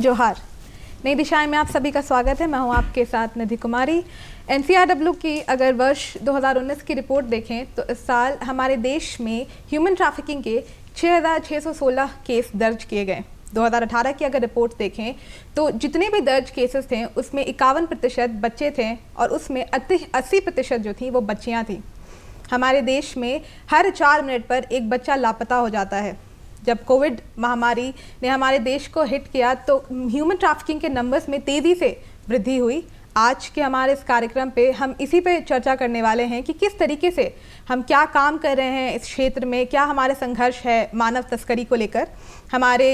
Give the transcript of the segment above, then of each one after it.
जोहार। नई दिशाएं में आप सभी का स्वागत है। मैं हूं आपके साथ निधि कुमारी। NCRW की अगर वर्ष 2019 की रिपोर्ट देखें तो इस साल हमारे देश में ह्यूमन ट्रैफिकिंग के 6,616 केस दर्ज किए गए। 2018 की अगर रिपोर्ट देखें तो जितने भी दर्ज केसेस थे उसमें 51% बच्चे थे और उसमें 80% जो थी वो बच्चियां थी। हमारे देश में हर 4 मिनट पर एक बच्चा लापता हो जाता है। जब कोविड महामारी ने हमारे देश को हिट किया तो ह्यूमन ट्रैफिकिंग के नंबर्स में तेज़ी से वृद्धि हुई। आज के हमारे इस कार्यक्रम पे हम इसी पे चर्चा करने वाले हैं कि किस तरीके से हम क्या काम कर रहे हैं इस क्षेत्र में, क्या हमारे संघर्ष है मानव तस्करी को लेकर। हमारे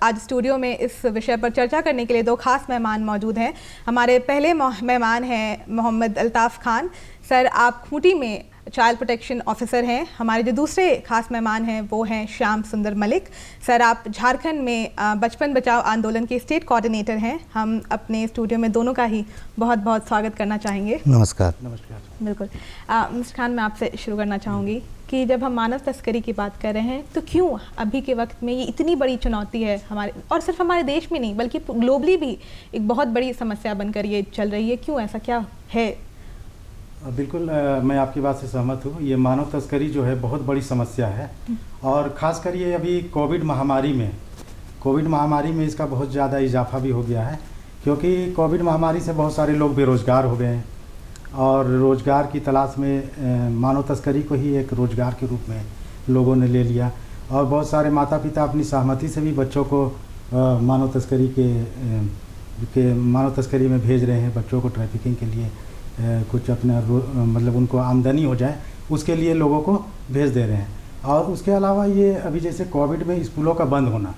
आज स्टूडियो में इस विषय पर चर्चा करने के लिए 2 खास मेहमान मौजूद हैं। हमारे पहले मेहमान हैं मोहम्मद अल्ताफ़ खान। सर, आप खूंटी में चाइल्ड प्रोटेक्शन ऑफिसर हैं। हमारे जो दूसरे खास मेहमान हैं वो हैं श्याम सुंदर मलिक। सर, आप झारखंड में बचपन बचाओ आंदोलन के स्टेट कोऑर्डिनेटर हैं। हम अपने स्टूडियो में दोनों का ही बहुत बहुत स्वागत करना चाहेंगे। नमस्कार। बिल्कुल। मिस्टर खान, मैं आपसे शुरू करना चाहूँगी कि जब हम मानव तस्करी की बात कर रहे हैं तो क्यों अभी के वक्त में ये इतनी बड़ी चुनौती है हमारे, और सिर्फ हमारे देश में नहीं बल्कि ग्लोबली भी एक बहुत बड़ी समस्या बनकर ये चल रही है। क्यों ऐसा क्या है? बिल्कुल, मैं आपकी बात से सहमत हूँ। ये मानव तस्करी जो है बहुत बड़ी समस्या है और ख़ासकर ये अभी कोविड महामारी में इसका बहुत ज़्यादा इजाफा भी हो गया है, क्योंकि कोविड महामारी से बहुत सारे लोग बेरोज़गार हो गए हैं और रोज़गार की तलाश में मानव तस्करी को ही एक रोज़गार के रूप में लोगों ने ले लिया। और बहुत सारे माता पिता अपनी सहमति से भी बच्चों को मानव तस्करी में भेज रहे हैं। बच्चों को ट्रैफिकिंग के लिए कुछ अपना मतलब उनको आमदनी हो जाए उसके लिए लोगों को भेज दे रहे हैं। और उसके अलावा ये अभी जैसे कोविड में स्कूलों का बंद होना,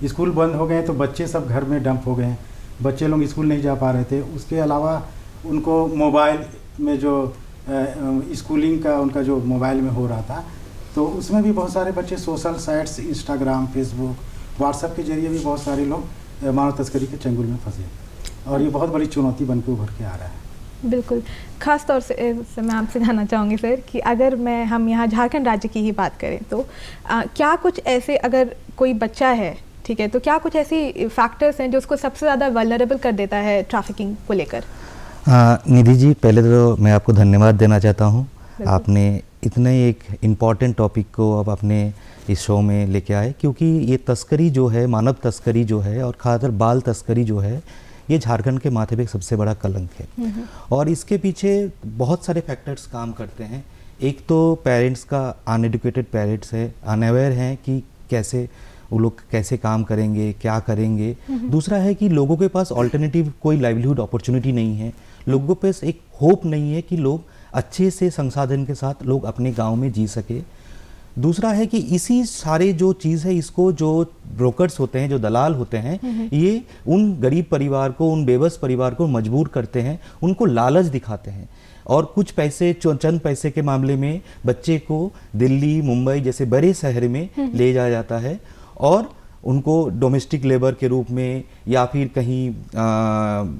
स्कूल बंद हो गए तो बच्चे सब घर में डंप हो गए हैं, बच्चे लोग स्कूल नहीं जा पा रहे थे। उसके अलावा उनको मोबाइल में जो स्कूलिंग का उनका जो मोबाइल में हो रहा था तो उसमें भी बहुत सारे बच्चे social sites, Instagram, Facebook, WhatsApp के जरिए भी बहुत सारे लोग मानव तस्करी के चंगुल में फंसे और ये बहुत बड़ी चुनौती बन के उभर के आ रहा है। बिल्कुल। ख़ास तौर से मैं आपसे जानना चाहूँगी सर कि अगर हम यहाँ झारखंड राज्य की ही बात करें तो क्या कुछ ऐसे, अगर कोई बच्चा है, ठीक है, तो क्या कुछ ऐसी फैक्टर्स हैं जो उसको सबसे ज़्यादा वल्नरेबल कर देता है ट्रैफिकिंग को लेकर? निधि जी, पहले तो मैं आपको धन्यवाद देना चाहता हूँ। आपने इतने एक इम्पॉर्टेंट टॉपिक को अब अपने इस शो में लेके आए, क्योंकि ये तस्करी जो है, मानव तस्करी जो है और ख़ासकर बाल तस्करी जो है, ये झारखंड के माथे पे एक सबसे बड़ा कलंक है। और इसके पीछे बहुत सारे फैक्टर्स काम करते हैं। एक तो पेरेंट्स का, अनएडुकेटेड पेरेंट्स है, अनअवेयर हैं कि कैसे वो लोग कैसे काम करेंगे, क्या करेंगे। दूसरा है कि लोगों के पास ऑल्टरनेटिव कोई लाइवलीहुड अपॉर्चुनिटी नहीं है, लोगों के पास एक होप नहीं है कि लोग अच्छे से संसाधन के साथ लोग अपने गाँव में जी सके। दूसरा है कि इसी सारे जो चीज़ है, इसको जो ब्रोकर्स होते हैं, जो दलाल होते हैं, ये उन गरीब परिवार को, उन बेबस परिवार को मजबूर करते हैं, उनको लालच दिखाते हैं और कुछ पैसे, चंद पैसे के मामले में बच्चे को दिल्ली, मुंबई जैसे बड़े शहर में ले जाया जाता है और उनको डोमेस्टिक लेबर के रूप में या फिर कहीं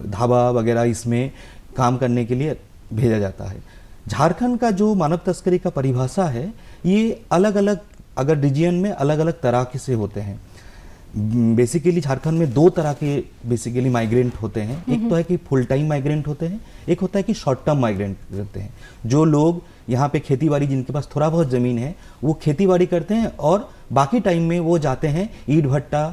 ढाबा वगैरह इसमें काम करने के लिए भेजा जाता है। झारखंड का जो मानव तस्करी का परिभाषा है, ये अलग अलग, अगर रीजन में अलग अलग तरह के से होते हैं। बेसिकली झारखंड में 2 तरह के बेसिकली माइग्रेंट होते हैं। एक तो है कि फुल टाइम माइग्रेंट होते हैं, एक होता है कि शॉर्ट टर्म माइग्रेंट रहते हैं। जो लोग यहाँ पे खेतीबाड़ी, जिनके पास थोड़ा बहुत ज़मीन है, वो खेतीबाड़ी करते हैं और बाकी टाइम में वो जाते हैं ईंट भट्टा,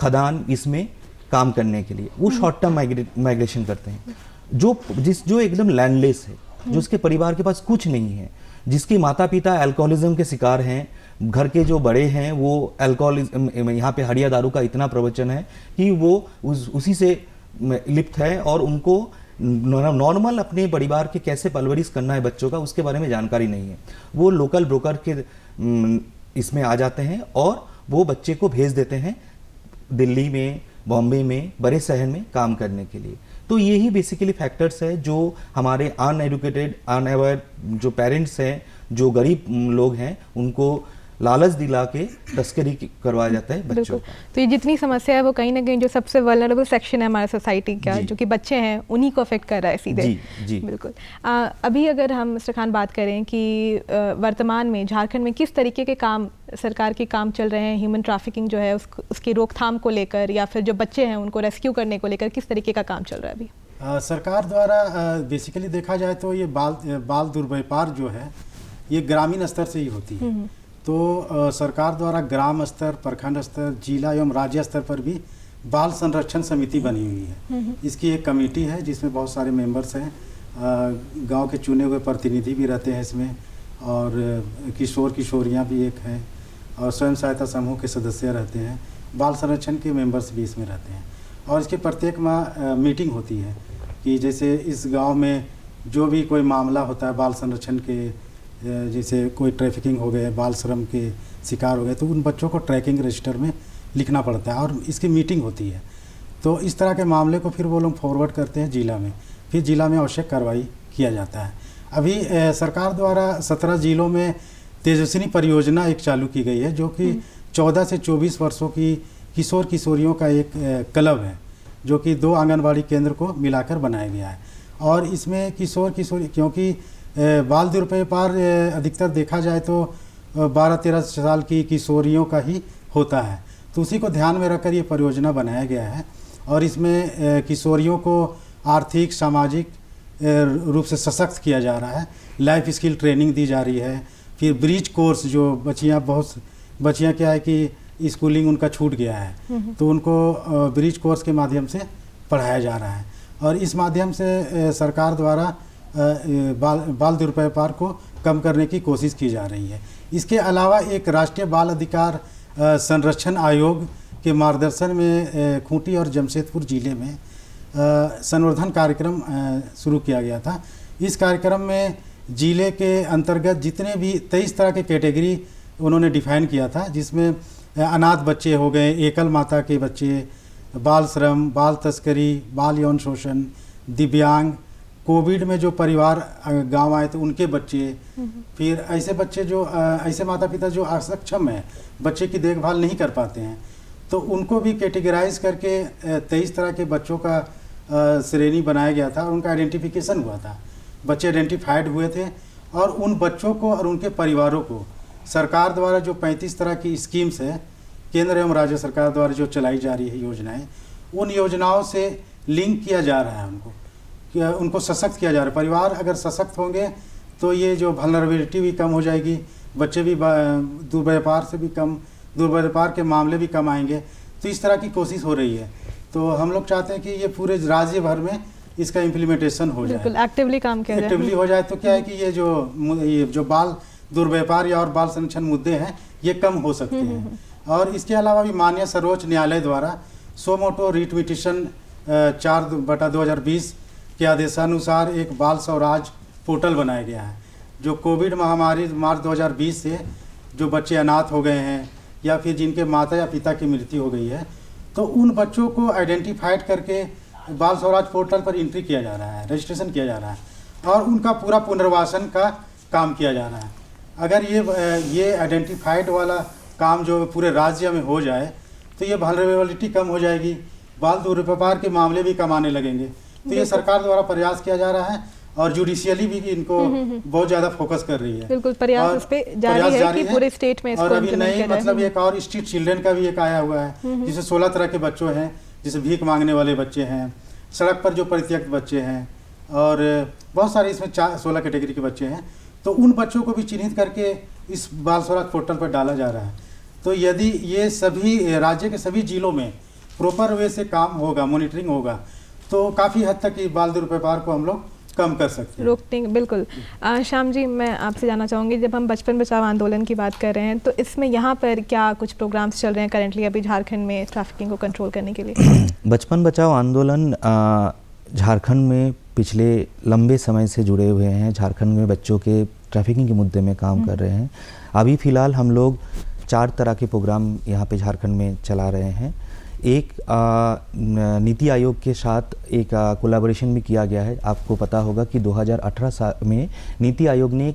खदान, इसमें काम करने के लिए। वो शॉर्ट टर्म माइग्रेशन करते हैं। जो एकदम लैंडलेस है, जो उसके परिवार के पास कुछ नहीं है, जिसके माता पिता अल्कोहलिज्म के शिकार हैं, घर के जो बड़े हैं वो अल्कोहलिज्म, यहाँ पे हड़िया दारू का इतना प्रवचन है कि वो उसी से लिप्त है और उनको नॉर्मल अपने परिवार के कैसे परवरिश करना है बच्चों का, उसके बारे में जानकारी नहीं है। वो लोकल ब्रोकर के इसमें आ जाते हैं और वो बच्चे को भेज देते हैं दिल्ली में, बॉम्बे में, बड़े शहर में काम करने के लिए। तो यही बेसिकली फैक्टर्स है जो हमारे अनएडुकेटेड, अनअवेयर जो पेरेंट्स हैं, जो गरीब लोग हैं, उनको लालच दिला के तस्करी करवाया जाता है बच्चों बिल्कुल। का। तो ये जितनी समस्या है वो कहीं ना कहीं जो सबसे वल्नरेबल सेक्शन है हमारे सोसाइटी का, जी। जो कि बच्चे हैं, उन्हीं को अफेक्ट कर रहा है सीधे। जी, जी। बिल्कुल। अभी अगर हम मिस्टर खान बात करें कि वर्तमान में झारखंड में किस तरीके के काम, सरकार के काम चल रहे हैं ह्यूमन ट्रैफिकिंग जो है उसकी रोकथाम को लेकर, या फिर जो बच्चे हैं उनको रेस्क्यू करने को लेकर किस तरीके का काम चल रहा है अभी? सरकार द्वारा बेसिकली देखा जाए तो ये बाल दुर्व्यापार जो है ये ग्रामीण स्तर से ही होती है। तो सरकार द्वारा ग्राम स्तर, प्रखंड स्तर, जिला एवं राज्य स्तर पर भी बाल संरक्षण समिति बनी हुई है। इसकी एक कमेटी है जिसमें बहुत सारे मेंबर्स हैं, गांव के चुने हुए प्रतिनिधि भी रहते हैं इसमें, और किशोर किशोरियां भी एक हैं, और स्वयं सहायता समूह के सदस्य रहते हैं, बाल संरक्षण के मेंबर्स भी इसमें रहते हैं। और इसके प्रत्येक माह मीटिंग होती है कि जैसे इस गांव में जो भी कोई मामला होता है बाल संरक्षण के, जैसे कोई ट्रैफिकिंग हो गए, बाल श्रम के शिकार हो गए, तो उन बच्चों को ट्रैकिंग रजिस्टर में लिखना पड़ता है और इसकी मीटिंग होती है। तो इस तरह के मामले को फिर वो लोग फॉरवर्ड करते हैं जिला में, फिर जिला में आवश्यक कार्रवाई किया जाता है। अभी सरकार द्वारा 17 जिलों में तेजस्विनी परियोजना एक चालू की गई है, जो कि 14 से 24 वर्षों की किशोर किशोरियों का एक क्लब है, जो कि 2 आंगनबाड़ी केंद्र को मिलाकर बनाया गया है। और इसमें किशोर किशोरी, क्योंकि बाल दुर्व्यापार अधिकतर देखा जाए तो 12-13 साल की किशोरियों का ही होता है, तो उसी को ध्यान में रखकर ये परियोजना बनाया गया है। और इसमें किशोरियों को आर्थिक सामाजिक रूप से सशक्त किया जा रहा है, लाइफ स्किल ट्रेनिंग दी जा रही है। फिर ब्रिज कोर्स, जो बच्चियाँ क्या है कि स्कूलिंग उनका छूट गया है, तो उनको ब्रिज कोर्स के माध्यम से पढ़ाया जा रहा है। और इस माध्यम से सरकार द्वारा बाल दुर्व्यापार को कम करने की कोशिश की जा रही है। इसके अलावा एक राष्ट्रीय बाल अधिकार संरक्षण आयोग के मार्गदर्शन में खूंटी और जमशेदपुर जिले में संवर्धन कार्यक्रम शुरू किया गया था। इस कार्यक्रम में जिले के अंतर्गत जितने भी 23 तरह के कैटेगरी उन्होंने डिफाइन किया था, जिसमें अनाथ बच्चे हो गए, एकल माता के बच्चे, बाल श्रम, बाल तस्करी, बाल यौन शोषण, दिव्यांग, कोविड में जो परिवार गांव आए तो उनके बच्चे, फिर ऐसे बच्चे जो ऐसे माता पिता जो असक्षम हैं, बच्चे की देखभाल नहीं कर पाते हैं, तो उनको भी कैटेगराइज करके 23 तरह के बच्चों का श्रेणी बनाया गया था और उनका आइडेंटिफिकेशन हुआ था। बच्चे आइडेंटिफाइड हुए थे और उन बच्चों को और उनके परिवारों को सरकार द्वारा जो 35 तरह की स्कीम्स है, केंद्र एवं राज्य सरकार द्वारा जो चलाई जा रही है योजनाएं, उन योजनाओं से लिंक किया जा रहा है उनको सशक्त किया जा रहा है। परिवार अगर सशक्त होंगे तो ये जो वल्नरेबिलिटी भी कम हो जाएगी, बच्चे भी दुर्व्यापार से भी कम, दुर्व्यापार के मामले भी कम आएंगे। तो इस तरह की कोशिश हो रही है। तो हम लोग चाहते हैं कि ये पूरे राज्य भर में इसका इम्प्लीमेंटेशन हो जाए, बिल्कुल एक्टिवली काम किया जाए। एक्टिवली हो जाए तो क्या है कि ये जो बाल दुर्व्यापार या और बाल संरक्षण मुद्दे हैं ये कम हो सकते हैं। और इसके अलावा भी माननीय सर्वोच्च न्यायालय द्वारा सो मोटो रिट पिटीशन 4/2020 के आदेशानुसार एक बाल स्वराज पोर्टल बनाया गया है, जो कोविड महामारी मार्च 2020 से जो बच्चे अनाथ हो गए हैं या फिर जिनके माता या पिता की मृत्यु हो गई है, तो उन बच्चों को आइडेंटिफाइड करके बाल स्वराज पोर्टल पर एंट्री किया जा रहा है, रजिस्ट्रेशन किया जा रहा है और उनका पूरा पुनर्वासन का काम किया जा रहा है। अगर ये आइडेंटिफाइड वाला काम जो पूरे राज्य में हो जाए तो ये वल्नरेबिलिटी कम हो जाएगी, बाल दुर्व्यापार के मामले भी कम आने लगेंगे। तो ये सरकार द्वारा प्रयास किया जा रहा है और जुडिशियली भी इनको बहुत ज़्यादा फोकस कर रही है। बिल्कुल प्रयास इस पे जारी है कि पूरे स्टेट में इसको और अभी implement नई किया जाए। मतलब एक और स्ट्रीट चिल्ड्रन का भी एक आया हुआ है, जिसे 16 तरह के बच्चों हैं, जैसे भीख मांगने वाले बच्चे हैं, सड़क पर जो परित्यक्त बच्चे हैं, और बहुत सारे इसमें 16 कैटेगरी के बच्चे हैं। तो उन बच्चों को भी चिन्हित करके इस बाल स्वराज पोर्टल पर डाला जा रहा है। तो यदि ये सभी राज्य के सभी जिलों में प्रॉपर वे से काम होगा, मॉनिटरिंग होगा, तो काफ़ी हद तक ये बाल दुर्व्यापार को हम लोग कम कर सकते हैं, रोकते हैं। बिल्कुल। श्याम जी, मैं आपसे जानना चाहूँगी, जब हम बचपन बचाओ आंदोलन की बात कर रहे हैं तो इसमें यहाँ पर क्या कुछ प्रोग्राम्स चल रहे हैं करेंटली अभी झारखंड में ट्रैफिकिंग को कंट्रोल करने के लिए? बचपन बचाओ आंदोलन झारखंड में पिछले लंबे समय से जुड़े हुए हैं, झारखंड में बच्चों के ट्रैफिकिंग के मुद्दे में काम कर रहे हैं। अभी फ़िलहाल हम लोग 4 तरह के प्रोग्राम यहाँ पे झारखंड में चला रहे हैं। एक नीति आयोग के साथ एक कोलैबोरेशन भी किया गया है। आपको पता होगा कि 2018 में नीति आयोग ने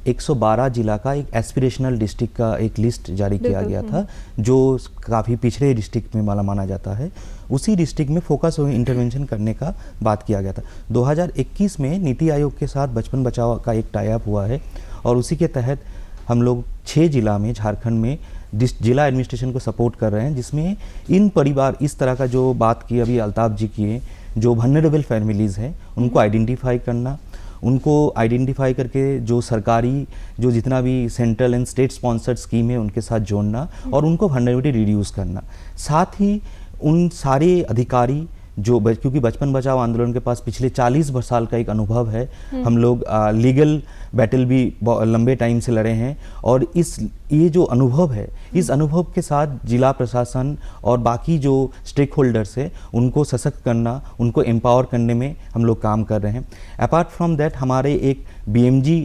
112 जिला का एक एस्पिरेशनल डिस्ट्रिक्ट का एक लिस्ट जारी किया गया था, जो काफ़ी पिछड़े डिस्ट्रिक्ट में माना जाता है। उसी डिस्ट्रिक्ट में फोकस और इंटरवेंशन करने का बात किया गया था। 2021 में नीति आयोग के साथ बचपन बचाओ का एक टाई अप हुआ है और उसी के तहत हम लोग 6 जिला में झारखंड में जिला एडमिनिस्ट्रेशन को सपोर्ट कर रहे हैं, जिसमें इन परिवार इस तरह का जो बात की अभी अल्ताफ जी की, जो वल्नरेबल फैमिलीज़ हैं उनको आइडेंटिफाई करना, उनको आइडेंटिफाई करके जो सरकारी जो जितना भी central and state sponsored scheme है उनके साथ जोड़ना और उनको वल्नरेबिलिटी रिड्यूस करना। साथ ही उन सारे अधिकारी जो क्योंकि बचपन बचाओ आंदोलन के पास पिछले 40 साल का एक अनुभव है, हम लोग लीगल बैटल भी लंबे टाइम से लड़े हैं और ये जो अनुभव है, इस अनुभव के साथ जिला प्रशासन और बाकी जो स्टेक होल्डर्स है उनको सशक्त करना, उनको एम्पावर करने में हम लोग काम कर रहे हैं। अपार्ट फ्रॉम दैट हमारे एक BMG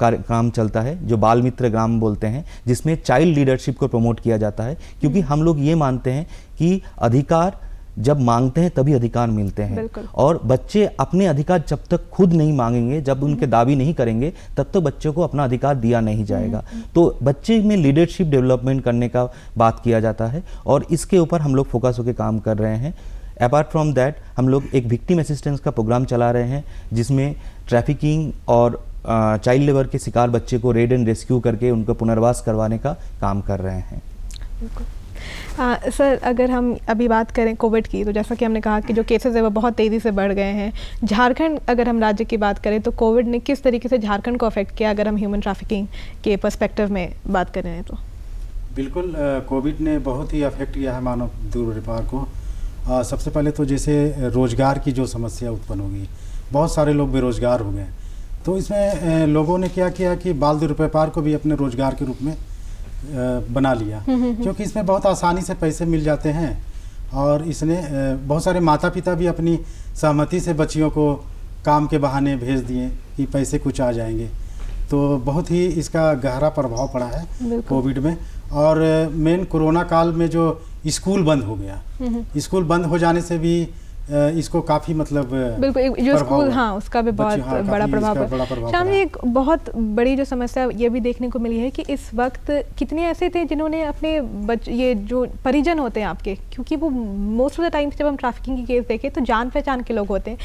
काम चलता है जो बाल मित्र ग्राम बोलते हैं, जिसमें चाइल्ड लीडरशिप को प्रमोट किया जाता है, क्योंकि हम लोग ये मानते हैं कि अधिकार जब मांगते हैं तभी अधिकार मिलते हैं और बच्चे अपने अधिकार जब तक खुद नहीं मांगेंगे, जब उनके दावी नहीं करेंगे, तब तक बच्चों को अपना अधिकार दिया नहीं जाएगा। तो बच्चे में लीडरशिप डेवलपमेंट करने का बात किया जाता है और इसके ऊपर हम लोग फोकस होकर काम कर रहे हैं। अपार्ट फ्रॉम दैट हम लोग एक विक्टिम असिस्टेंस का प्रोग्राम चला रहे हैं, जिसमें ट्रैफिकिंग और चाइल्ड लेबर के शिकार बच्चे को रेड एंड रेस्क्यू करके उनको पुनर्वास करवाने का काम कर रहे हैं। सर, अगर हम अभी बात करें कोविड की, तो जैसा कि हमने कहा कि जो केसेस है वो बहुत तेज़ी से बढ़ गए हैं। झारखंड, अगर हम राज्य की बात करें तो कोविड ने किस तरीके से झारखंड को अफेक्ट किया, अगर हम ह्यूमन ट्रैफिकिंग के पर्सपेक्टिव में बात कर रहे हैं तो? बिल्कुल, कोविड ने बहुत ही अफेक्ट किया है मानव दुर्व्यवहार को। सबसे पहले तो जैसे रोज़गार की जो समस्या उत्पन्न होगी, बहुत सारे लोग बेरोज़गार हो गए, तो इसमें लोगों ने क्या किया कि बाल दुर्व्यवहार को भी अपने रोज़गार के रूप में बना लिया, क्योंकि इसमें बहुत आसानी से पैसे मिल जाते हैं और इसने बहुत सारे माता पिता भी अपनी सहमति से बच्चियों को काम के बहाने भेज दिए कि पैसे कुछ आ जाएंगे। तो बहुत ही इसका गहरा प्रभाव पड़ा है कोविड में। और मेन कोरोना काल में जो स्कूल बंद हो गया, स्कूल बंद हो जाने से भी इसको काफ़ी मतलब बिल्कुल जो स्कूल, हाँ, उसका भी बहुत बड़ा प्रभाव है। शाम जी, एक बहुत बड़ी जो समस्या ये भी देखने को मिली है कि इस वक्त कितने ऐसे थे जिन्होंने अपने ये जो परिजन होते हैं आपके, क्योंकि वो मोस्ट ऑफ द टाइम्स जब हम ट्रैफिकिंग की केस देखें तो जान पहचान के लोग होते हैं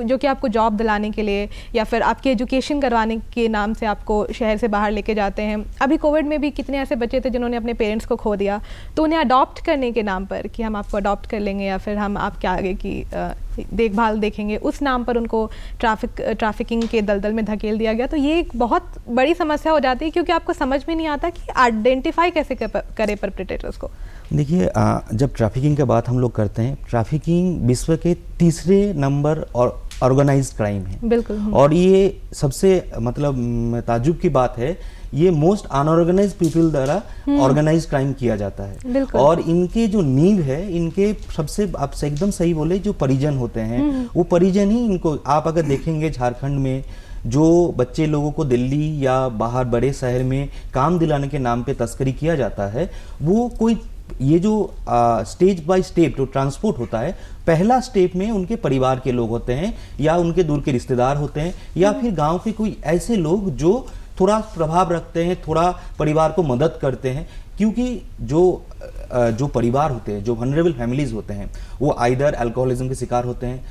जो कि आपको जॉब दिलाने के लिए या फिर आपकी एजुकेशन करवाने के नाम से आपको शहर से बाहर लेके जाते हैं। अभी कोविड में भी कितने ऐसे बच्चे थे जिन्होंने अपने पेरेंट्स को खो दिया, तो उन्हें अडॉप्ट करने के नाम पर कि हम आपको अडॉप्ट कर लेंगे या फिर हम आपके आगे की देखभाल देखेंगे, उस नाम पर उनको ट्रैफिकिंग के दलदल में धकेल दिया गया। तो ये एक बहुत बड़ी समस्या हो जाती है, क्योंकि आपको समझ में नहीं आता कि आइडेंटिफाई कैसे करे परपेट्रेटर्स को। देखिए, जब ट्रैफिकिंग की बात हम लोग करते हैं, ट्रैफिकिंग विश्व के 3रे नंबर और ऑर्गेनाइज्ड क्राइम है। बिल्कुल। और ये सबसे मतलब ताज्जुब की बात है, ये मोस्ट अनऑर्गेनाइज्ड पीपल द्वारा ऑर्गेनाइज्ड क्राइम किया जाता है। और इनके जो नींव है, इनके सबसे आप एकदम सही बोले, जो परिजन होते हैं वो परिजन ही इनको, आप अगर देखेंगे झारखंड में जो बच्चे लोगों को दिल्ली या बाहर बड़े शहर में काम दिलाने के नाम पे तस्करी किया जाता है, वो कोई ये जो स्टेज बाय स्टेप जो ट्रांसपोर्ट होता है, पहला स्टेप में उनके परिवार के लोग होते हैं या उनके दूर के रिश्तेदार होते हैं या फिर गांव के कोई ऐसे लोग जो थोड़ा प्रभाव रखते हैं, थोड़ा परिवार को मदद करते हैं। क्योंकि जो परिवार होते हैं, जो वल्नरेबल फैमिलीज होते हैं, वो आइदर अल्कोहलिज्म के शिकार होते हैं,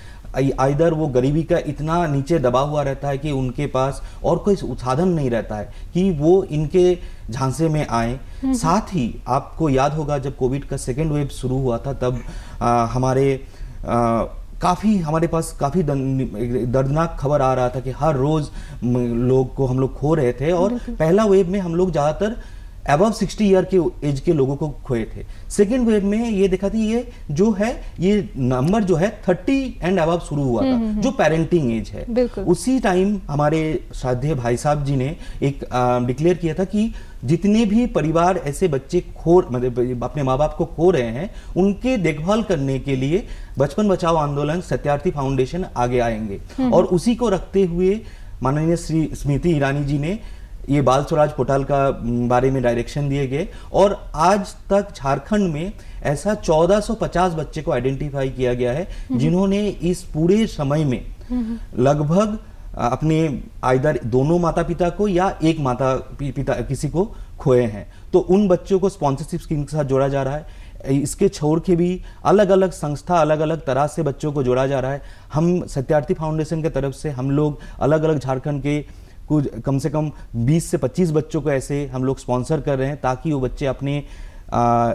आइदर वो गरीबी का इतना नीचे दबा हुआ रहता है कि उनके पास और कोई साधन नहीं रहता है कि वो इनके झांसे में आए। साथ ही आपको याद होगा जब कोविड का 2nd वेव शुरू हुआ था, तब हमारे पास काफ़ी दर्दनाक खबर आ रहा था कि हर रोज़ लोग को हम लोग खो रहे थे। और पहला वेव में हम लोग ज़्यादातर अबव 60 ईयर के एज के लोगों को खोए थे। 2nd वेव में ये देखा थी, ये जो है ये नंबर जो है 30 एंड अबव शुरू हुआ था, जो पेरेंटिंग एज है। उसी टाइम हमारे श्रद्धेय भाई साहब जी ने एक डिक्लेयर किया था कि जितने भी परिवार ऐसे बच्चे मतलब अपने माँ बाप को खो रहे हैं, उनके देखभाल करने के लिए बचपन बचाओ आंदोलन सत्यार्थी फाउंडेशन आगे आएंगे। और उसी को रखते हुए माननीय श्री स्मृति ईरानी जी ने ये बाल स्वराज पोर्टल का बारे में डायरेक्शन दिए गए और आज तक झारखंड में ऐसा 1450 बच्चे को आइडेंटिफाई किया गया है जिन्होंने इस पूरे समय में लगभग अपने आइदर दोनों माता पिता को या एक माता पिता किसी को खोए हैं। तो उन बच्चों को स्पॉन्सरशिप स्कीम के साथ जोड़ा जा रहा है। इसके छोड़ के भी अलग अलग संस्था अलग अलग तरह से बच्चों को जोड़ा जा रहा है। हम सत्यार्थी फाउंडेशन की तरफ से हम लोग अलग अलग झारखंड के कुछ कम से कम 20 से 25 बच्चों को ऐसे हम लोग स्पॉन्सर कर रहे हैं ताकि वो बच्चे अपने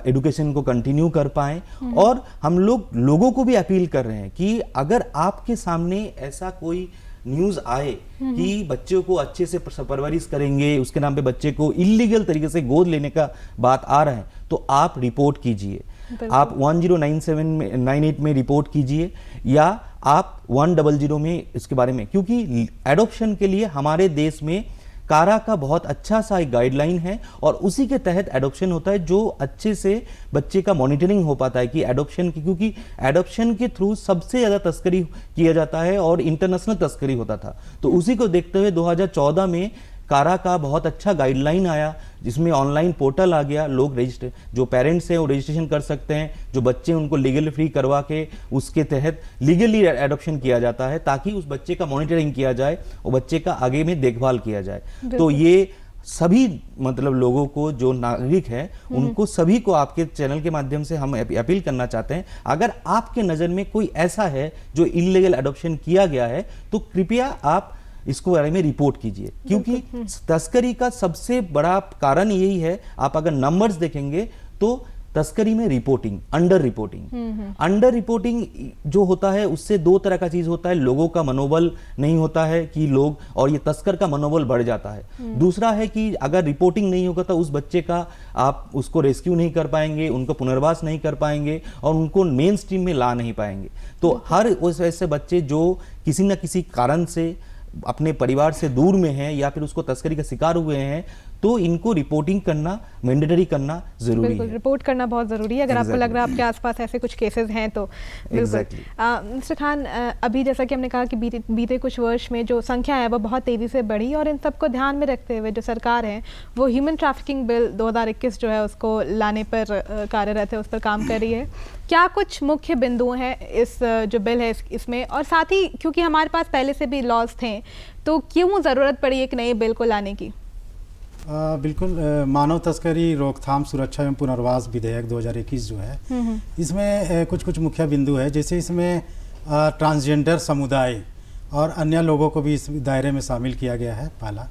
एडुकेशन को कंटिन्यू कर पाएं। और हम लोगों को भी अपील कर रहे हैं कि अगर आपके सामने ऐसा कोई न्यूज़ आए कि बच्चों को अच्छे से परवरिश करेंगे, उसके नाम पे बच्चे को इलीगल तरीके से गोद लेने का बात आ रहा है, तो आप रिपोर्ट कीजिए। आप 109798 में रिपोर्ट कीजिए या आप 100 में इसके बारे में, क्योंकि एडॉप्शन के लिए हमारे देश में कारा का बहुत अच्छा सा एक गाइडलाइन है और उसी के तहत एडॉप्शन होता है, जो अच्छे से बच्चे का मॉनिटरिंग हो पाता है कि एडॉप्शन की, क्योंकि एडॉप्शन के थ्रू सबसे ज़्यादा तस्करी किया जाता है और इंटरनेशनल तस्करी होता था। तो उसी को देखते हुए 2014 में कारा का बहुत अच्छा गाइडलाइन आया जिसमें ऑनलाइन पोर्टल आ गया। लोग रजिस्टर जो पेरेंट्स हैं वो रजिस्ट्रेशन कर सकते हैं, जो बच्चे उनको लीगल फ्री करवा के उसके तहत लीगली एडॉप्शन किया जाता है ताकि उस बच्चे का मॉनिटरिंग किया जाए और बच्चे का आगे में देखभाल किया जाए। तो ये सभी मतलब लोगों को जो नागरिक है उनको सभी को आपके चैनल के माध्यम से हम अपील करना चाहते हैं, अगर आपके नज़र में कोई ऐसा है जो इलीगल एडॉप्शन किया गया है तो कृपया आप इसको बारे में रिपोर्ट कीजिए, क्योंकि तस्करी का सबसे बड़ा कारण यही है। आप अगर नंबर्स देखेंगे तो तस्करी में रिपोर्टिंग, अंडर रिपोर्टिंग जो होता है उससे दो तरह का चीज होता है। लोगों का मनोबल नहीं होता है कि लोग, और ये तस्कर का मनोबल बढ़ जाता है। दूसरा है कि अगर रिपोर्टिंग नहीं होगा तो उस बच्चे का आप उसको रेस्क्यू नहीं कर पाएंगे, उनको पुनर्वास नहीं कर पाएंगे और उनको मेन स्ट्रीम में ला नहीं पाएंगे। तो हर उस ऐसे बच्चे जो किसी न किसी कारण से अपने परिवार से दूर में हैं या फिर उसको तस्करी का शिकार हुए हैं, तो इनको रिपोर्टिंग करना, मैंडेटरी करना जरूरी है। रिपोर्ट करना बहुत ज़रूरी है अगर आपको लग रहा है आपके आसपास ऐसे कुछ केसेस हैं तो। मिस्टर खान, अभी जैसा कि हमने कहा कि बीते कुछ वर्ष में जो संख्या है वो बहुत तेज़ी से बढ़ी और इन सबको ध्यान में रखते हुए जो सरकार है वो ह्यूमन ट्रैफिकिंग बिल 2021 जो है उसको लाने पर कार्यरत है, उस पर काम कर रही है। क्या कुछ मुख्य बिंदु हैं इस जो बिल है इसमें, और साथ ही क्योंकि हमारे पास पहले से भी लॉज थे तो क्यों ज़रूरत पड़ी एक नए बिल को लाने की? बिल्कुल, मानव तस्करी रोकथाम सुरक्षा एवं पुनर्वास विधेयक 2021 जो है इसमें कुछ मुख्य बिंदु है। जैसे इसमें ट्रांसजेंडर समुदाय और अन्य लोगों को भी इस दायरे में शामिल किया गया है, पहला।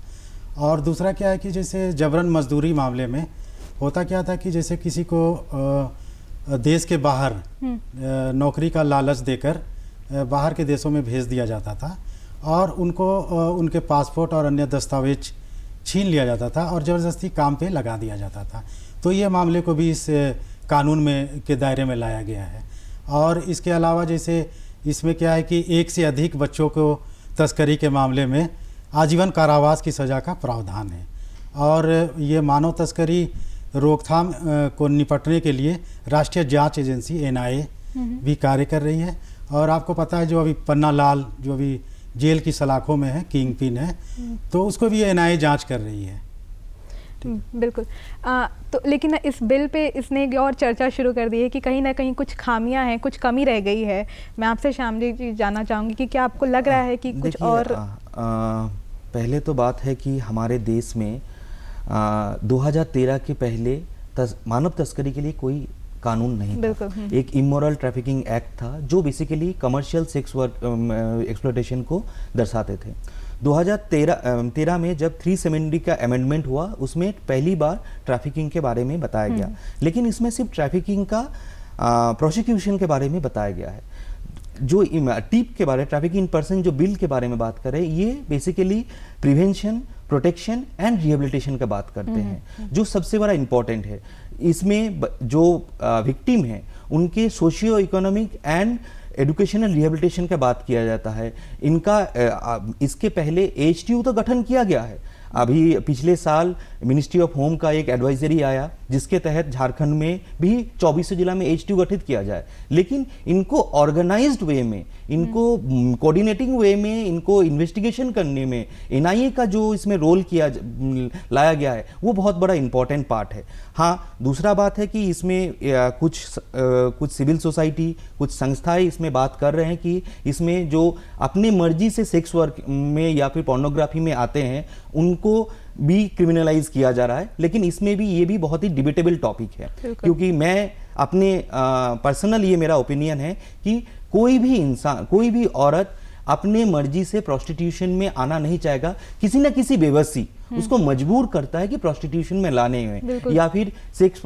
और दूसरा क्या है कि जैसे जबरन मजदूरी मामले में होता क्या था कि जैसे किसी को देश के बाहर नौकरी का लालच देकर बाहर के देशों में भेज दिया जाता था और उनको उनके पासपोर्ट और अन्य दस्तावेज छीन लिया जाता था और ज़बरदस्ती काम पे लगा दिया जाता था। तो ये मामले को भी इस कानून में के दायरे में लाया गया है। और इसके अलावा जैसे इसमें क्या है कि एक से अधिक बच्चों को तस्करी के मामले में आजीवन कारावास की सज़ा का प्रावधान है। और ये मानव तस्करी रोकथाम को निपटने के लिए राष्ट्रीय जांच एजेंसी NIA भी कार्य कर रही है। और आपको पता है जो अभी पन्ना लाल जो अभी जेल की सलाखों में है, किंग पिन है, तो उसको भी NIA जांच कर रही है। बिल्कुल। तो लेकिन इस बिल पे इसने एक और चर्चा शुरू कर दी है कि कहीं ना कहीं कुछ खामियां हैं, कुछ कमी रह गई है। मैं आपसे श्यामजी जी जानना चाहूँगी कि क्या आपको लग रहा है कि कुछ और? पहले तो बात है कि हमारे देश में 2013 के पहले मानव तस्करी के लिए कोई कानून नहीं था। एक इमोरल ट्रैफिकिंग एक्ट था जो basically commercial sex work exploitation को दर्शाते थे। 2013 में जब 370 का अमेंडमेंट हुआ उसमें पहली बार ट्रैफिकिंग के बारे में बताया गया, लेकिन इसमें सिर्फ ट्रैफिकिंग का प्रोसिक्यूशन के बारे में बताया गया है। जो टीप के बारे ट्रैफिकिंग इन पर्सन जो बिल के बारे में बात करें, ये basically prevention, protection and rehabilitation का बात करते हैं, जो सबसे बड़ा इम्पोर्टेंट है। इसमें जो विक्टिम है उनके socio economic and educational rehabilitation का बात किया जाता है। इनका इसके पहले HTU तो गठन किया गया है। अभी पिछले साल मिनिस्ट्री ऑफ होम का एक एडवाइजरी आया जिसके तहत झारखंड में भी 24 जिला में HTU गठित किया जाए, लेकिन इनको ऑर्गेनाइज्ड वे में, इनको कोऑर्डिनेटिंग वे में, इनको इन्वेस्टिगेशन करने में NIA का जो इसमें रोल लाया गया है वो बहुत बड़ा इंपॉर्टेंट पार्ट है। हाँ, दूसरा बात है कि इसमें कुछ सिविल सोसाइटी, कुछ संस्थाएं इसमें बात कर रहे हैं कि इसमें जो अपनी मर्जी से सेक्स वर्क में या फिर पोर्नोग्राफी में आते हैं उनको भी क्रिमिनलाइज किया जा रहा है, लेकिन इसमें भी ये भी बहुत ही डिबेटेबल टॉपिक है, क्योंकि मैं अपने पर्सनल ये मेरा ओपिनियन है कि कोई भी इंसान, कोई भी औरत अपने मर्जी से प्रोस्टिट्यूशन में आना नहीं चाहेगा। किसी न किसी बेबसी उसको मजबूर करता है कि प्रोस्टिट्यूशन में लाने में या फिर सेक्स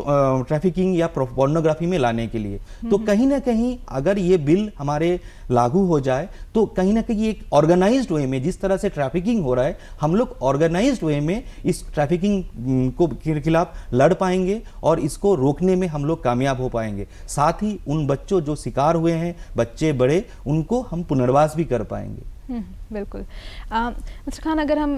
ट्रैफिकिंग या पोर्नोग्राफी में लाने के लिए। तो कहीं ना कहीं अगर ये बिल हमारे लागू हो जाए तो कहीं ना कहीं एक ऑर्गेनाइज्ड वे में, जिस तरह से ट्रैफिकिंग हो रहा है, हम लोग ऑर्गेनाइज्ड वे में इस ट्रैफिकिंग को के खिलाफ लड़ पाएंगे और इसको रोकने में हम लोग कामयाब हो पाएंगे। साथ ही उन बच्चों जो शिकार हुए हैं, बच्चे बड़े, उनको हम पुनर्वास भी कर पाएंगे। बिल्कुल। मिस्टर खान, अगर हम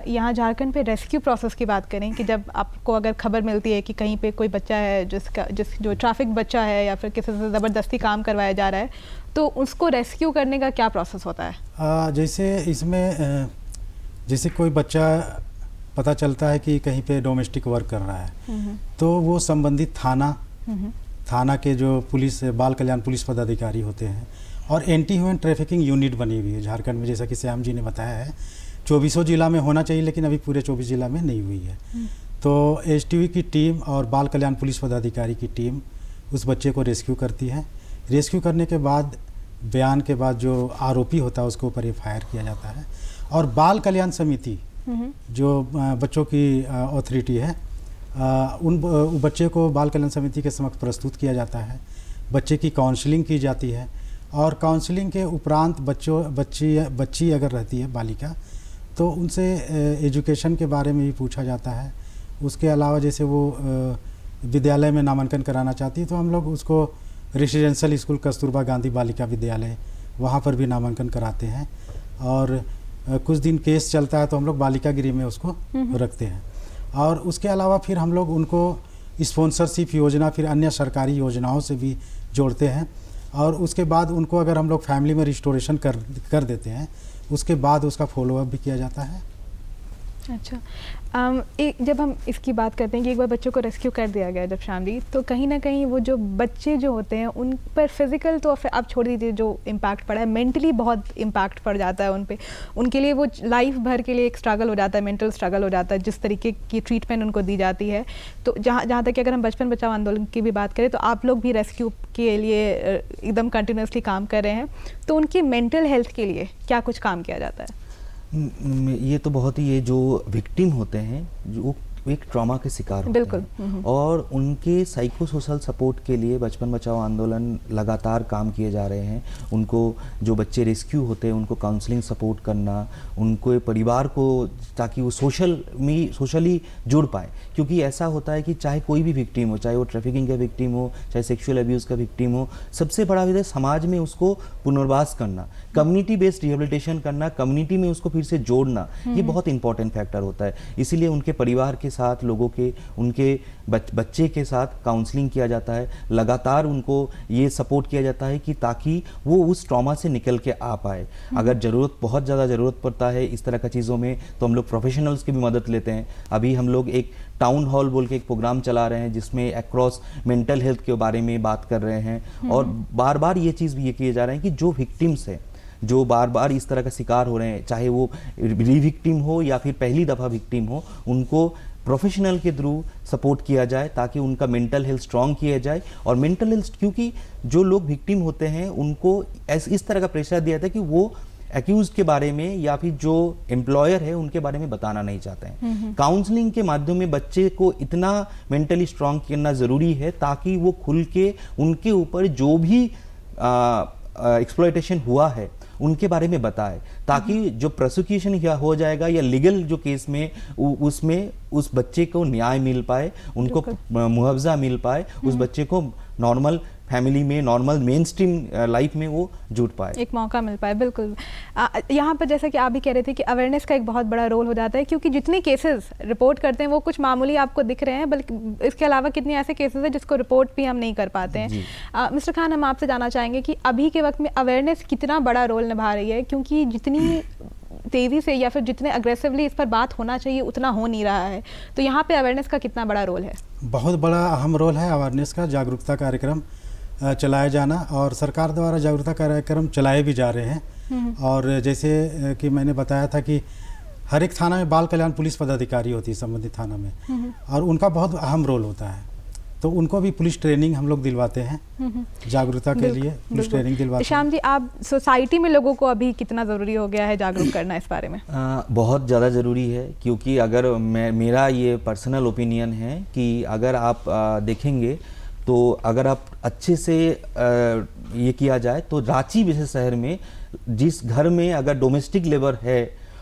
यहाँ झारखंड पे रेस्क्यू प्रोसेस की बात करें कि जब आपको अगर खबर मिलती है कि कहीं पे कोई बच्चा है जो ट्रैफिक बच्चा है या फिर किसी से ज़बरदस्ती काम करवाया जा रहा है, तो उसको रेस्क्यू करने का क्या प्रोसेस होता है? जैसे इसमें जैसे कोई बच्चा पता चलता है कि कहीं पे डोमेस्टिक वर्क कर रहा है, तो वो संबंधित थाना के जो पुलिस, बाल कल्याण पुलिस पदाधिकारी होते हैं और एंटी ह्यूमन ट्रैफिकिंग यूनिट बनी हुई है झारखंड में, जैसा कि श्याम जी ने बताया है। 24 जिला में होना चाहिए, लेकिन अभी पूरे 24 जिला में नहीं हुई है। तो HTU की टीम और बाल कल्याण पुलिस पदाधिकारी की टीम उस बच्चे को रेस्क्यू करती है। रेस्क्यू करने के बाद, बयान के बाद जो आरोपी होता है उसके ऊपर FIR किया जाता है और बाल कल्याण समिति जो बच्चों की अथॉरिटी है, उन बच्चे को बाल कल्याण समिति के समक्ष प्रस्तुत किया जाता है। बच्चे की काउंसलिंग की जाती है और काउंसलिंग के उपरांत बच्ची अगर रहती है, बालिका, तो उनसे एजुकेशन के बारे में भी पूछा जाता है। उसके अलावा जैसे वो विद्यालय में नामांकन कराना चाहती है तो हम लोग उसको रेसिडेंशियल स्कूल कस्तूरबा गांधी बालिका विद्यालय, वहाँ पर भी नामांकन कराते हैं। और कुछ दिन केस चलता है तो हम लोग बालिका गृह में उसको रखते हैं। और उसके अलावा फिर हम लोग उनको स्पॉन्सरशिप योजना, फिर अन्य सरकारी योजनाओं से भी जोड़ते हैं। और उसके बाद उनको अगर हम लोग फैमिली में रिस्टोरेशन कर देते हैं, उसके बाद उसका फॉलोअप भी किया जाता है। अच्छा, जब हम इसकी बात करते हैं कि एक बार बच्चों को रेस्क्यू कर दिया गया जब श्याम जी, तो कहीं ना कहीं वो जो बच्चे जो होते हैं उन पर फिजिकल तो आप छोड़ दीजिए जो इम्पैक्ट पड़ा है, मेंटली बहुत इम्पैक्ट पड़ जाता है उन पे। उनके लिए वो लाइफ भर के लिए एक स्ट्रगल हो जाता है, मेंटल स्ट्रगल हो जाता है, जिस तरीके की ट्रीटमेंट उनको दी जाती है। तो जहाँ तक कि अगर हम बचपन बचाओ आंदोलन की भी बात करें तो आप लोग भी रेस्क्यू के लिए एकदम कंटिन्यूसली काम कर रहे हैं, तो उनकी मेंटल हेल्थ के लिए क्या कुछ काम किया जाता है? ये तो बहुत ही, ये जो विक्टिम होते हैं जो एक ट्रॉमा के शिकार होते हैं और उनके साइको सोशल सपोर्ट के लिए बचपन बचाओ आंदोलन लगातार काम किए जा रहे हैं। उनको जो बच्चे रेस्क्यू होते हैं उनको काउंसलिंग सपोर्ट करना, उनको परिवार को, ताकि वो सोशली जुड़ पाए। क्योंकि ऐसा होता है कि चाहे कोई भी विक्टिम हो, चाहे वो ट्रैफिकिंग का विक्टिम हो, चाहे सेक्सुअल अब्यूज़ का विक्टिम हो, सबसे बड़ा विषय समाज में उसको पुनर्वास करना, कम्युनिटी बेस्ड रिहेबिलिटेशन करना, कम्युनिटी में उसको फिर से जोड़ना, ये बहुत इंपॉर्टेंट फैक्टर होता है। इसीलिए उनके परिवार के साथ, लोगों के, उनके बच्चे के साथ काउंसलिंग किया जाता है, लगातार उनको ये सपोर्ट किया जाता है कि ताकि वो उस ट्रॉमा से निकल के आ पाए। अगर ज़रूरत, बहुत ज़्यादा ज़रूरत पड़ता है इस तरह का चीज़ों में, तो हम लोग प्रोफेशनल्स की भी मदद लेते हैं। अभी हम लोग एक टाउन हॉल बोल के एक प्रोग्राम चला रहे हैं जिसमें अक्रॉस मेंटल हेल्थ के बारे में बात कर रहे हैं और बार बार ये चीज़ भी ये किए जा रहे हैं कि जो विक्टिम्स हैं, जो बार बार इस तरह का शिकार हो रहे हैं, चाहे वो रीविक्टिम हो या फिर पहली दफ़ा विक्टिम हो, उनको प्रोफेशनल के थ्रू सपोर्ट किया जाए ताकि उनका मेंटल हेल्थ स्ट्रॉन्ग किया जाए। और मेंटल हेल्थ, क्योंकि जो लोग विक्टिम होते हैं उनको इस तरह का प्रेशर दिया जाता है कि वो एक्यूज के बारे में या फिर जो एम्प्लॉयर है उनके बारे में बताना नहीं चाहते हैं। काउंसलिंग के माध्यम में बच्चे को इतना मेंटली स्ट्रॉन्ग करना ज़रूरी है ताकि वो खुल के उनके ऊपर जो भी एक्सप्लॉयटेशन हुआ है उनके बारे में बताए, ताकि जो प्रोसिक्यूशन हो जाएगा या लीगल जो केस में उसमें उस बच्चे को न्याय मिल पाए, उनको मुआवजा मिल पाए, उस बच्चे को नॉर्मल फैमिली में, नॉर्मल मेन स्ट्रीम लाइफ में वो जुट पाए, एक मौका मिल पाए। बिल्कुल। यहाँ पर जैसा कि आप भी कह रहे थे कि अवेयरनेस का एक बहुत बड़ा रोल हो जाता है, क्योंकि जितने केसेस रिपोर्ट करते हैं वो कुछ मामूली आपको दिख रहे हैं, बल्कि इसके अलावा कितने ऐसे केसेस हैं जिसको रिपोर्ट भी हम नहीं कर पाते हैं। मिस्टर खान, हम आपसे जानना चाहेंगे कि अभी के वक्त में अवेयरनेस कितना बड़ा रोल निभा रही है, क्योंकि जितनी तेज़ी से या फिर जितने अग्रेसिवली इस पर बात होना चाहिए उतना हो नहीं रहा है, तो यहाँ पे अवेयरनेस का कितना बड़ा रोल है? बहुत बड़ा अहम रोल है अवेयरनेस का, जागरूकता कार्यक्रम चलाया जाना, और सरकार द्वारा जागरूकता कार्यक्रम चलाए भी जा रहे हैं। और जैसे कि मैंने बताया था कि हर एक थाना में बाल कल्याण पुलिस पदाधिकारी होती है संबंधित थाना में, और उनका बहुत अहम रोल होता है, तो उनको भी पुलिस ट्रेनिंग हम लोग दिलवाते हैं, जागरूकता के लिए पुलिस ट्रेनिंग दिलवाते हैं। श्याम जी, आप सोसाइटी में लोगों को अभी कितना ज़रूरी हो गया है जागरूक करना इस बारे में? बहुत ज़्यादा ज़रूरी है, क्योंकि अगर मेरा ये पर्सनल ओपिनियन है कि अगर आप देखेंगे तो अगर आप अच्छे से ये किया जाए तो रांची जैसे शहर में जिस घर में अगर डोमेस्टिक लेबर है,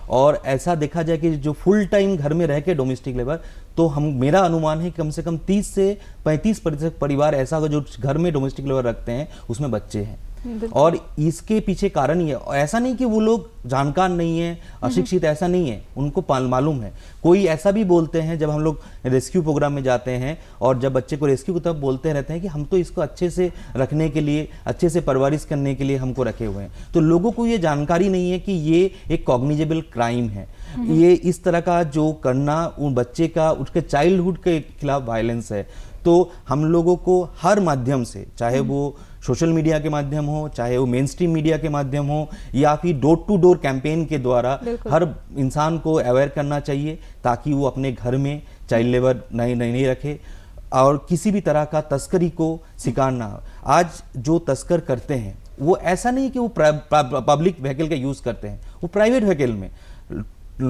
और ऐसा देखा जाए कि जो फुल टाइम घर में रह के डोमेस्टिक लेबर, तो मेरा अनुमान है कि कम से कम 30 से 35% परिवार ऐसा होगा जो घर में डोमेस्टिक लेबर रखते हैं, उसमें बच्चे हैं। और इसके पीछे कारण ये, ऐसा नहीं कि वो लोग जानकार नहीं है, अशिक्षित, ऐसा नहीं है, उनको मालूम है। कोई ऐसा भी बोलते हैं जब हम लोग रेस्क्यू प्रोग्राम में जाते हैं और जब बच्चे को रेस्क्यू तब बोलते रहते हैं कि हम तो इसको अच्छे से रखने के लिए, अच्छे से परवरिश करने के लिए हमको रखे हुए हैं। तो लोगों को ये जानकारी नहीं है कि ये एक कॉग्निजेबल क्राइम है, ये इस तरह का जो करना उन बच्चे का, उसके चाइल्डहुड के खिलाफ वायलेंस है। तो हम लोगों को हर माध्यम से, चाहे वो सोशल मीडिया के माध्यम हो, चाहे वो मेन स्ट्रीम मीडिया के माध्यम हो, या फिर डोर टू डोर कैंपेन के द्वारा हर इंसान को अवेयर करना चाहिए, ताकि वो अपने घर में चाइल्ड लेबर नहीं रखे और किसी भी तरह का तस्करी को शिकार ना हो। आज जो तस्कर करते हैं वो ऐसा नहीं कि वो पब्लिक व्हीकल का यूज़ करते हैं, वो प्राइवेट व्हीकल में,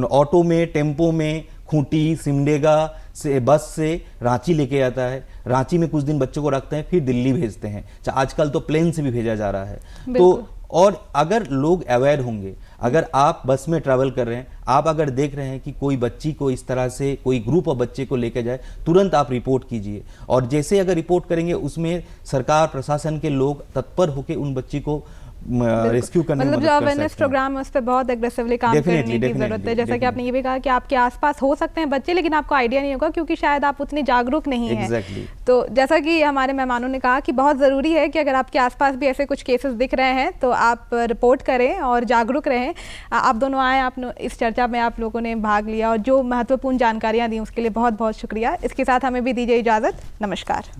ऑटो में, टेम्पो में, खूंटी, सिमडेगा से, बस से रांची लेके आता है, रांची में कुछ दिन बच्चों को रखते हैं, फिर दिल्ली भेजते हैं। आजकल तो प्लेन से भी भेजा जा रहा है। तो और अगर लोग अवेयर होंगे, अगर आप बस में ट्रैवल कर रहे हैं, आप अगर देख रहे हैं कि कोई बच्ची को इस तरह से कोई ग्रुप ऑफ बच्चे को लेकर जाए, तुरंत आप रिपोर्ट कीजिए। और जैसे अगर रिपोर्ट करेंगे उसमें सरकार प्रशासन के लोग तत्पर होकर उन बच्ची को रेस्क्यू करने में, मतलब जो अवेयरनेस प्रोग्राम है उस पर बहुत एग्रेसिवली काम करने की जरूरत है। जैसा कि आपने ये भी कहा कि आपके आसपास हो सकते हैं बच्चे, लेकिन आपको आइडिया नहीं होगा क्योंकि शायद आप उतने जागरूक नहीं हैं। तो जैसा कि हमारे मेहमानों ने कहा कि बहुत ज़रूरी है कि अगर आपके आसपास भी ऐसे कुछ केसेस दिख रहे हैं तो आप रिपोर्ट करें और जागरूक रहें। आप दोनों आए, आप इस चर्चा में आप लोगों ने भाग लिया और जो महत्वपूर्ण जानकारियाँ दी उसके लिए बहुत बहुत शुक्रिया। इसके साथ हमें भी दीजिए इजाज़त। नमस्कार।